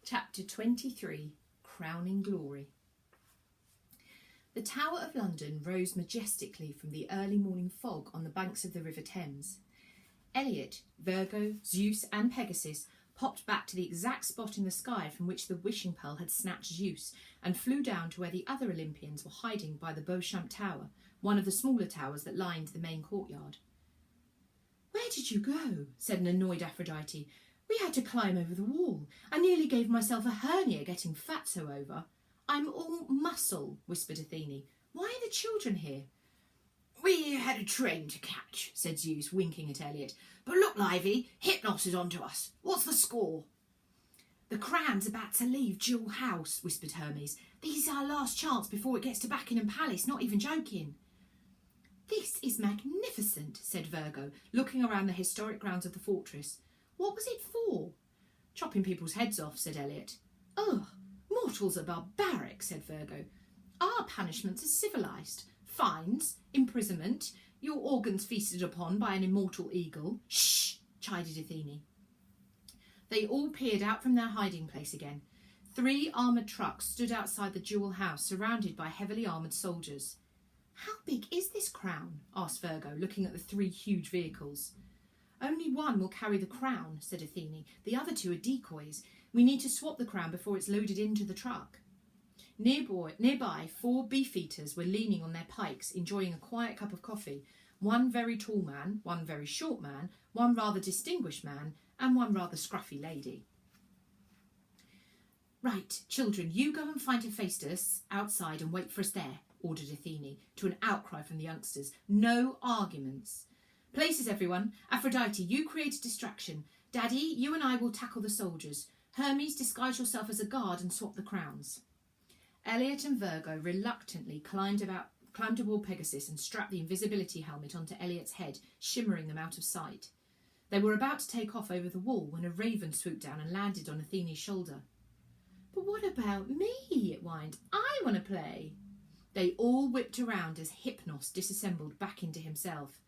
Chapter 23, Crowning Glory. The Tower of London rose majestically from the early morning fog on the banks of the River Thames. Elliot, Virgo, Zeus and Pegasus popped back to the exact spot in the sky from which the wishing pearl had snatched Zeus and flew down to where the other Olympians were hiding by the Beauchamp Tower, one of the smaller towers that lined the main courtyard. "Where did you go?" said an annoyed Aphrodite. "We had to climb over the wall. I nearly gave myself a hernia getting fatso over." "I'm all muscle," whispered Athene. "Why are the children here?" "We had a train to catch," said Zeus, winking at Elliot. "But look, Livy, Hypnos is onto us. What's the score?" "The Crown's about to leave Jewel House," whispered Hermes. "This is our last chance before it gets to Buckingham Palace, not even joking." "This is magnificent," said Virgo, looking around the historic grounds of the fortress. "What was it for?" "Chopping people's heads off," said Elliot. "Ugh, mortals are barbaric," said Virgo. "Our punishments are civilised. Fines, imprisonment, your organs feasted upon by an immortal eagle." "Shh!" chided Athene. They all peered out from their hiding place again. 3 armoured trucks stood outside the Jewel House, surrounded by heavily armoured soldiers. "How big is this crown?" asked Virgo, looking at the 3 huge vehicles. "Only one will carry the crown," said Athene. "The other 2 are decoys. We need to swap the crown before it's loaded into the truck." Nearby, 4 beefeaters were leaning on their pikes, enjoying a quiet cup of coffee. One very tall man, one very short man, one rather distinguished man, and one rather scruffy lady. "Right, children, you go and find Hephaestus outside and wait for us there," ordered Athene, to an outcry from the youngsters. "No arguments. Places, everyone. Aphrodite, you create a distraction. Daddy, you and I will tackle the soldiers. Hermes, disguise yourself as a guard and swap the crowns." Elliot and Virgo reluctantly climbed aboard Pegasus and strapped the invisibility helmet onto Elliot's head, shimmering them out of sight. They were about to take off over the wall when a raven swooped down and landed on Athene's shoulder. "But what about me?" it whined. "I want to play." They all whipped around as Hypnos disassembled back into himself.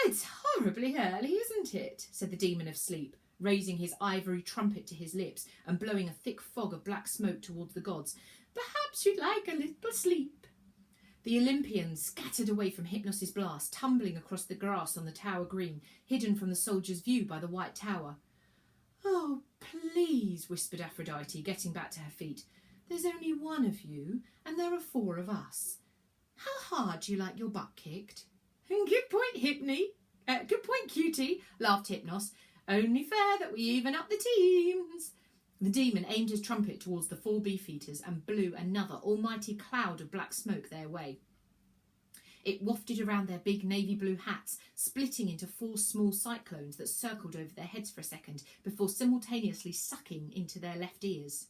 "It's horribly early, isn't it?" said the demon of sleep, raising his ivory trumpet to his lips and blowing a thick fog of black smoke towards the gods. "Perhaps you'd like a little sleep." The Olympians scattered away from Hypnos's blast, tumbling across the grass on the tower green, hidden from the soldiers' view by the white tower. "Oh, please," whispered Aphrodite, getting back to her feet. "There's only one of you, and there are 4 of us. How hard do you like your butt kicked?" "Good point, good point, cutie," laughed Hypnos. "Only fair that we even up the teams." The demon aimed his trumpet towards the 4 beefeaters and blew another almighty cloud of black smoke their way. It wafted around their big navy blue hats, splitting into 4 small cyclones that circled over their heads for a second before simultaneously sucking into their left ears.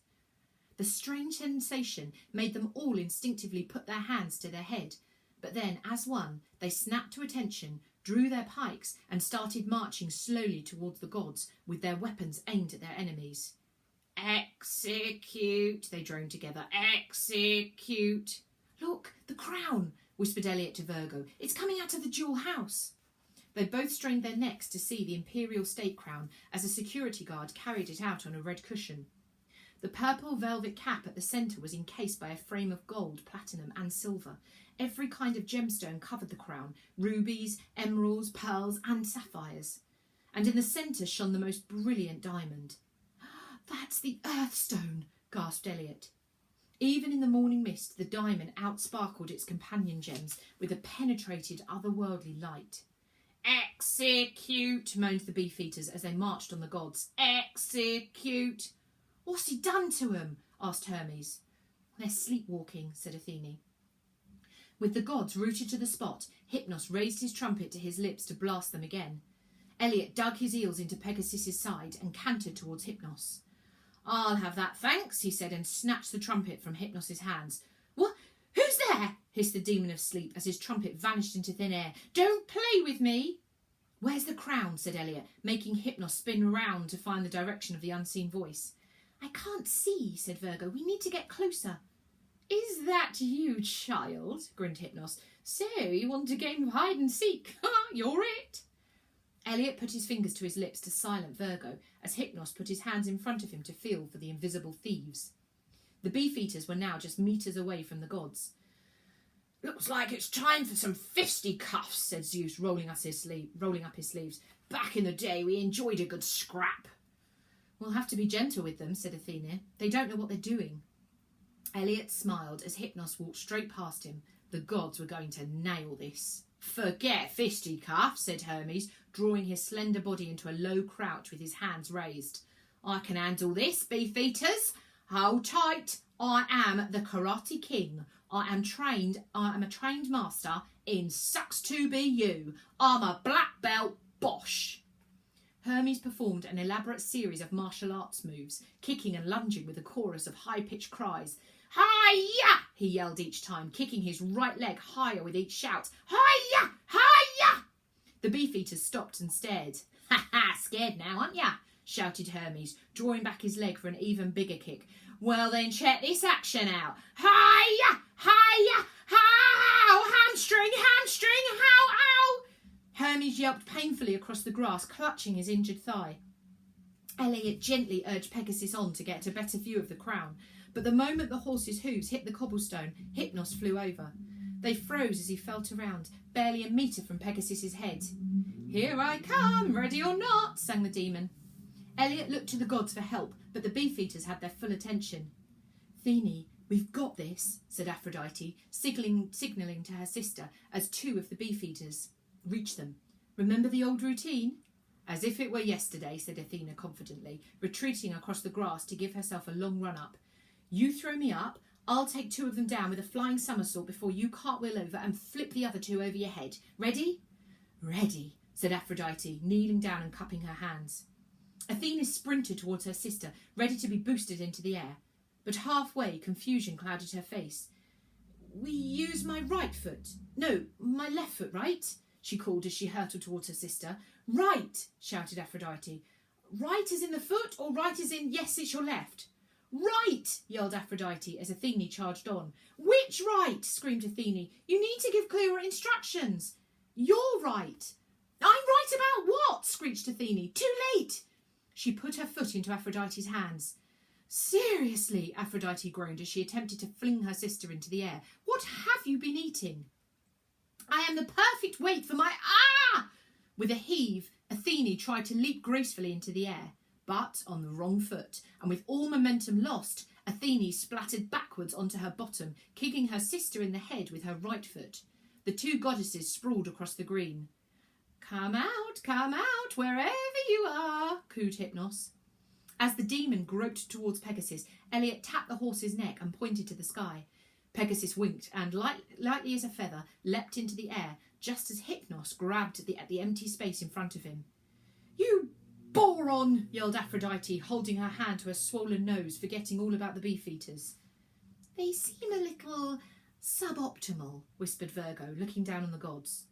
The strange sensation made them all instinctively put their hands to their head, but then, as one, they snapped to attention, drew their pikes, and started marching slowly towards the gods, with their weapons aimed at their enemies. "Execute," they droned together. "Execute." "Look, the crown," whispered Elliot to Virgo. "It's coming out of the Jewel House." They both strained their necks to see the imperial state crown as a security guard carried it out on a red cushion. The purple velvet cap at the centre was encased by a frame of gold, platinum and silver. Every kind of gemstone covered the crown, rubies, emeralds, pearls and sapphires. And in the centre shone the most brilliant diamond. "That's the Earthstone," gasped Elliot. Even in the morning mist, the diamond outsparkled its companion gems with a penetrated, otherworldly light. "Execute," moaned the beefeaters as they marched on the gods. "Execute." "What's he done to 'em?" asked Hermes. "They're sleepwalking," said Athene. With the gods rooted to the spot, Hypnos raised his trumpet to his lips to blast them again. Elliot dug his heels into Pegasus's side and cantered towards Hypnos. "I'll have that, thanks," he said, and snatched the trumpet from Hypnos's hands. "What? Who's there?" hissed the demon of sleep as his trumpet vanished into thin air. "Don't play with me." "Where's the crown?" said Elliot, making Hypnos spin round to find the direction of the unseen voice. "I can't see," said Virgo. "We need to get closer." "Is that you, child?" grinned Hypnos. "So you want a game of hide and seek? Ha! You're it." Elliot put his fingers to his lips to silence Virgo, as Hypnos put his hands in front of him to feel for the invisible thieves. The Beefeaters were now just metres away from the gods. "Looks like it's time for some fisticuffs," said Zeus, rolling up his sleeves. "Back in the day, we enjoyed a good scrap." "We'll have to be gentle with them," said Athena. "They don't know what they're doing." Elliot smiled as Hypnos walked straight past him. The gods were going to nail this. "Forget fisticuffs," said Hermes, drawing his slender body into a low crouch with his hands raised. "I can handle this, Beefeaters. Hold tight. I am the Karate King. I am a trained master in Sucks to Be You. I'm a black belt Bosch." Hermes performed an elaborate series of martial arts moves, kicking and lunging with a chorus of high-pitched cries. "Hi-ya!" he yelled each time, kicking his right leg higher with each shout. "Hi-ya! Hi-ya!" The Beefeaters stopped and stared. "Ha ha! Scared now, aren't ya?" shouted Hermes, drawing back his leg for an even bigger kick. "Well then, check this action out. Hi-ya! Hi-ya! How! Hamstring! Hamstring! How! Ow!" Hermes yelped painfully across the grass, clutching his injured thigh. Elliot gently urged Pegasus on to get a better view of the crown, but the moment the horse's hooves hit the cobblestone, Hypnos flew over. They froze as he felt around, barely a metre from Pegasus's head. "Here I come, ready or not," sang the demon. Elliot looked to the gods for help, but the Beefeaters had their full attention. "Athene, we've got this," said Aphrodite, signalling to her sister as two of the Beefeaters reached them. "Remember the old routine?" "As if it were yesterday," said Athena confidently, retreating across the grass to give herself a long run-up. "You throw me up, I'll take two of them down with a flying somersault before you cartwheel over and flip the other two over your head. Ready?" "Ready," said Aphrodite, kneeling down and cupping her hands. Athena sprinted towards her sister, ready to be boosted into the air. But halfway, confusion clouded her face. "We use my right foot. No, my left foot, right?" she called as she hurtled towards her sister. "Right," shouted Aphrodite. "Right as in the foot, or right as in, yes, it's your left?" "Right!" yelled Aphrodite as Athene charged on. "Which right?" screamed Athene. "You need to give clearer instructions." "You're right." "I'm right about what?" screeched Athene. "Too late." She put her foot into Aphrodite's hands. "Seriously," Aphrodite groaned as she attempted to fling her sister into the air. "What have you been eating?" "I am the perfect weight for my... Ah!" With a heave, Athene tried to leap gracefully into the air, but on the wrong foot, and with all momentum lost, Athene splattered backwards onto her bottom, kicking her sister in the head with her right foot. The two goddesses sprawled across the green. Come out, wherever you are," cooed Hypnos. As the demon groped towards Pegasus, Elliot tapped the horse's neck and pointed to the sky. Pegasus winked and, lightly as a feather, leapt into the air, just as Hypnos grabbed at the empty space in front of him. "You boron!" yelled Aphrodite, holding her hand to her swollen nose, forgetting all about the Beefeaters. "They seem a little suboptimal," whispered Virgo, looking down on the gods.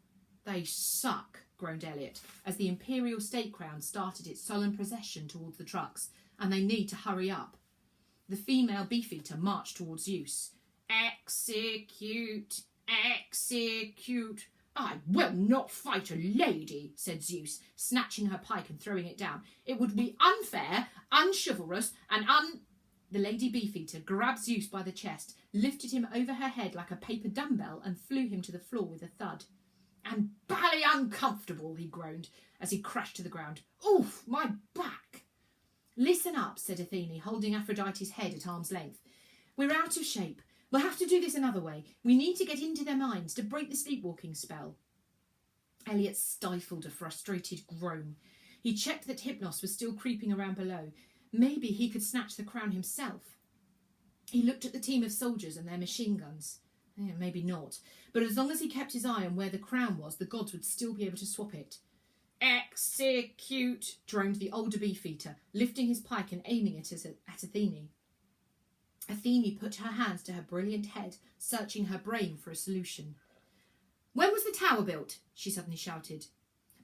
"They suck," groaned Elliot, as the imperial state crown started its solemn procession towards the trucks, "and they need to hurry up." The female Beefeater marched towards Zeus. "Execute! Execute!" "I will not fight a lady," said Zeus, snatching her pike and throwing it down. "It would be unfair, unchivalrous, and The Lady Beefeater grabbed Zeus by the chest, lifted him over her head like a paper dumbbell, and flew him to the floor with a thud. "And bally uncomfortable," he groaned, as he crashed to the ground. "Oof, my back!" "Listen up," said Athene, holding Aphrodite's head at arm's length. "We're out of shape. We'll have to do this another way. We need to get into their minds to break the sleepwalking spell." Elliot stifled a frustrated groan. He checked that Hypnos was still creeping around below. Maybe he could snatch the crown himself. He looked at the team of soldiers and their machine guns. Maybe not. But as long as he kept his eye on where the crown was, the gods would still be able to swap it. "Execute!" droned the older Beefeater, lifting his pike and aiming it at Athene. Athene put her hands to her brilliant head, searching her brain for a solution. "When was the tower built?" she suddenly shouted.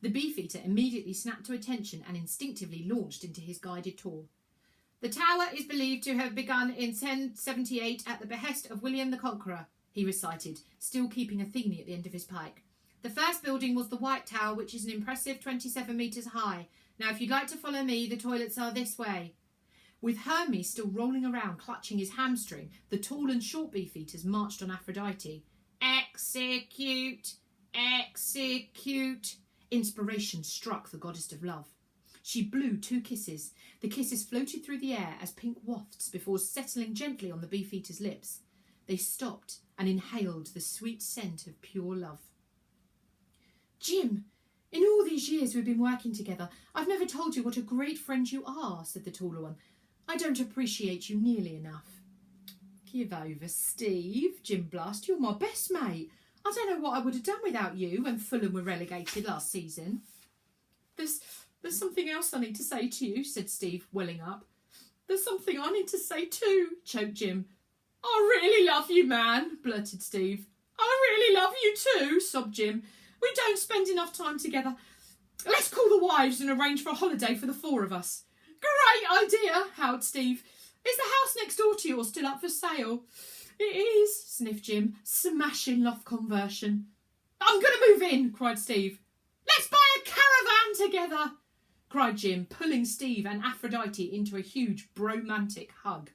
The Beefeater immediately snapped to attention and instinctively launched into his guided tour. "The tower is believed to have begun in 1078 at the behest of William the Conqueror," he recited, still keeping Athene at the end of his pike. The first building was the White Tower, which is an impressive 27 metres high. Now, if you'd like to follow me, the toilets are this way. With Hermes still rolling around, clutching his hamstring, the tall and short Beefeaters marched on Aphrodite. Execute! Execute! Inspiration struck the goddess of love. She blew 2 kisses. The kisses floated through the air as pink wafts before settling gently on the Beefeater's lips. They stopped and inhaled the sweet scent of pure love. Jim, in all these years we've been working together, I've never told you what a great friend you are, said the taller one. I don't appreciate you nearly enough. Give over, Steve, Jim blushed. You're my best mate. I don't know what I would have done without you when Fulham were relegated last season. There's something else I need to say to you, said Steve, welling up. There's something I need to say too, choked Jim. I really love you, man, blurted Steve. I really love you too, sobbed Jim. We don't spend enough time together. Let's call the wives and arrange for a holiday for the 4 of us. Great idea, howled Steve. Is the house next door to yours still up for sale? It is, sniffed Jim, smashing love conversion. I'm going to move in, cried Steve. Let's buy a caravan together, cried Jim, pulling Steve and Aphrodite into a huge bromantic hug.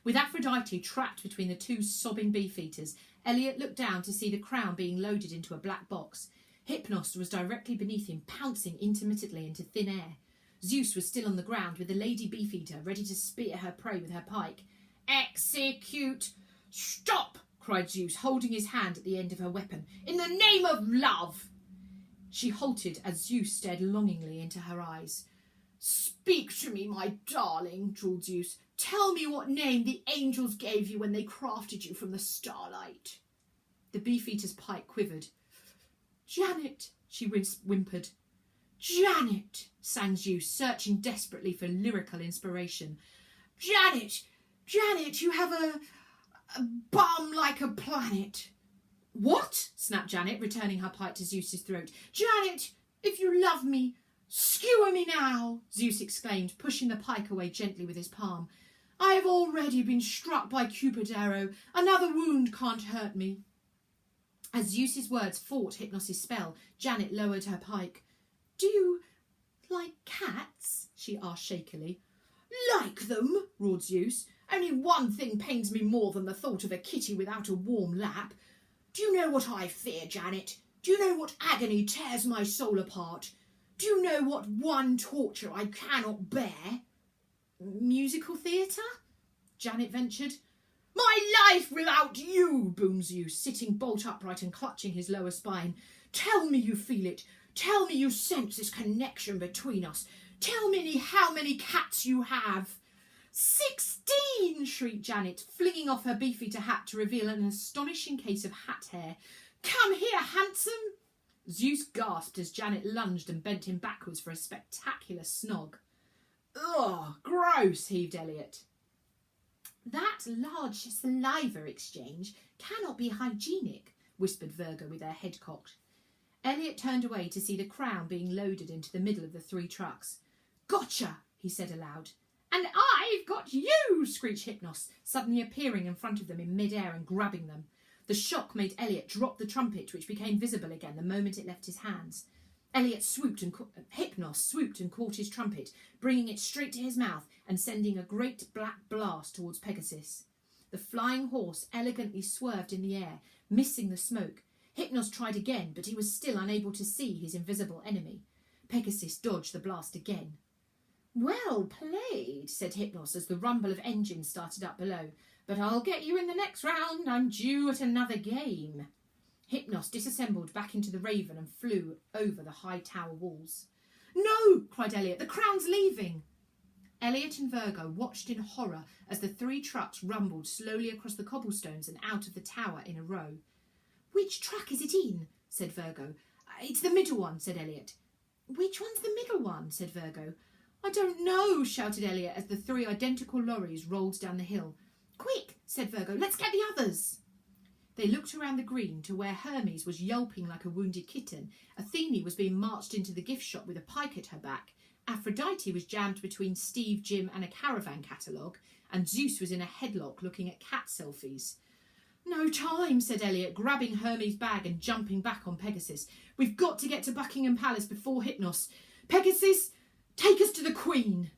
With Aphrodite trapped between the 2 sobbing Beefeaters, Elliot looked down to see the crown being loaded into a black box. Hypnos was directly beneath him, pouncing intermittently into thin air. Zeus was still on the ground with the lady Beefeater ready to spear her prey with her pike. Execute! Stop! Cried Zeus, holding his hand at the end of her weapon. In the name of love! She halted as Zeus stared longingly into her eyes. Speak to me, my darling, drawled Zeus. Tell me what name the angels gave you when they crafted you from the starlight. The Beefeater's pike quivered. Janet, she whimpered. Janet, sang Zeus, searching desperately for lyrical inspiration. Janet, you have a bum like a planet. What? Snapped Janet, returning her pike to Zeus's throat. Janet, if you love me, skewer me now, Zeus exclaimed, pushing the pike away gently with his palm. I have already been struck by Cupid's arrow. Another wound can't hurt me. As Zeus's words fought Hypnos' spell, Janet lowered her pike. Do you like cats? She asked shakily. Like them, roared Zeus. Only one thing pains me more than the thought of a kitty without a warm lap. Do you know what I fear, Janet? Do you know what agony tears my soul apart? Do you know what one torture I cannot bear? Musical theatre? Janet ventured. My life without you, boomed Zeus, sitting bolt upright and clutching his lower spine. Tell me you feel it. Tell me you sense this connection between us. Tell me how many cats you have. 16, shrieked Janet, flinging off her Beefeater hat to reveal an astonishing case of hat hair. Come here, handsome. Zeus gasped as Janet lunged and bent him backwards for a spectacular snog. Ugh, gross, heaved Elliot. That large saliva exchange cannot be hygienic, whispered Virgo with her head cocked. Elliot turned away to see the crown being loaded into the middle of the 3 trucks. Gotcha, he said aloud. And I've got you, screeched Hypnos, suddenly appearing in front of them in mid-air and grabbing them. The shock made Elliot drop the trumpet, which became visible again the moment it left his hands. Hypnos swooped and caught his trumpet, bringing it straight to his mouth and sending a great black blast towards Pegasus. The flying horse elegantly swerved in the air, missing the smoke. Hypnos tried again, but he was still unable to see his invisible enemy. Pegasus dodged the blast again. Well played, said Hypnos as the rumble of engines started up below. But I'll get you in the next round. I'm due at another game. Hypnos disassembled back into the Raven and flew over the high tower walls. No, cried Elliot, the crown's leaving. Elliot and Virgo watched in horror as the 3 trucks rumbled slowly across the cobblestones and out of the tower in a row. Which truck is it in? Said Virgo. It's the middle one, said Elliot. Which one's the middle one? Said Virgo. I don't know, shouted Elliot as the 3 identical lorries rolled down the hill. Quick, said Virgo, let's get the others. They looked around the green to where Hermes was yelping like a wounded kitten. Athene was being marched into the gift shop with a pike at her back. Aphrodite was jammed between Steve, Jim and a caravan catalogue. And Zeus was in a headlock looking at cat selfies. No time, said Elliot, grabbing Hermes' bag and jumping back on Pegasus. We've got to get to Buckingham Palace before Hypnos. Pegasus, take us to the Queen.